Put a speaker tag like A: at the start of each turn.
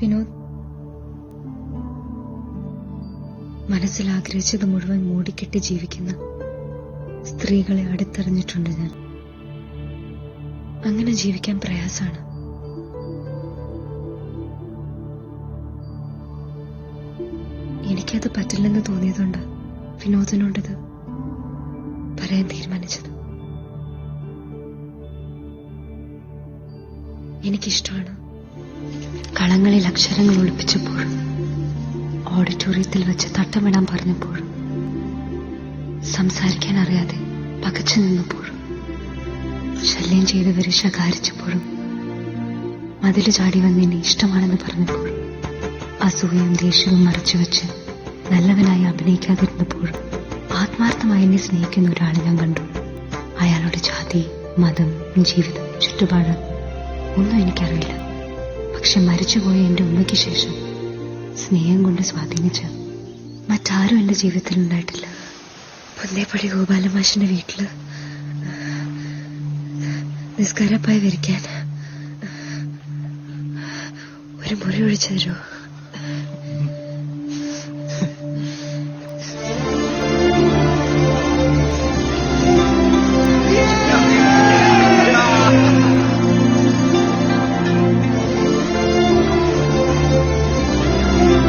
A: വിനോദ്, മനസ്സിൽ ആഗ്രഹിച്ചത് മുഴുവൻ മൂടിക്കെട്ടി ജീവിക്കുന്ന സ്ത്രീകളെ അടുത്തറിഞ്ഞിട്ടുണ്ട് ഞാൻ. അങ്ങനെ ജീവിക്കാൻ പ്രയാസാണ്. എനിക്കത് പറ്റില്ലെന്ന് തോന്നിയതുകൊണ്ട് വിനോദിനോടത് പറയാൻ തീരുമാനിച്ചത്. എനിക്കിഷ്ടമാണ് കളങ്ങളിൽ അക്ഷരങ്ങൾ ഒളിപ്പിച്ചപ്പോഴും ഓഡിറ്റോറിയത്തിൽ വെച്ച് തട്ടമിടാൻ പറഞ്ഞപ്പോഴും സംസാരിക്കാൻ അറിയാതെ പകച്ചു നിന്നപ്പോഴും ശല്യം ചെയ്തവരെ ശകാരിച്ചപ്പോഴും മതില് ചാടി വന്നെന്നെ ഇഷ്ടമാണെന്ന് പറഞ്ഞപ്പോഴും അസൂയയും ദേഷ്യവും മറച്ചുവെച്ച് നല്ലവനായി അഭിനയിക്കാതിരുന്നപ്പോഴും ആത്മാർത്ഥമായി എന്നെ സ്നേഹിക്കുന്ന ഒരാളെ ഞാൻ കണ്ടു. അയാളുടെ ജാതി, മതം, ജീവിതം, ചുറ്റുപാട് ഒന്നും എനിക്കറിയില്ല. പക്ഷെ മരിച്ചുപോയ എന്റെ ഉമ്മയ്ക്ക് ശേഷം സ്നേഹം കൊണ്ട് സ്വാധീനിച്ച മറ്റാരും എന്റെ ജീവിതത്തിൽ ഉണ്ടായിട്ടില്ല. പുന്നേപ്പടി ഗോപാലമാഷിന്റെ വീട്ടില് നിസ്കാരപ്പായ വിരിക്കാൻ ഒരു മുറി ഒഴിച്ചു തരുമോ?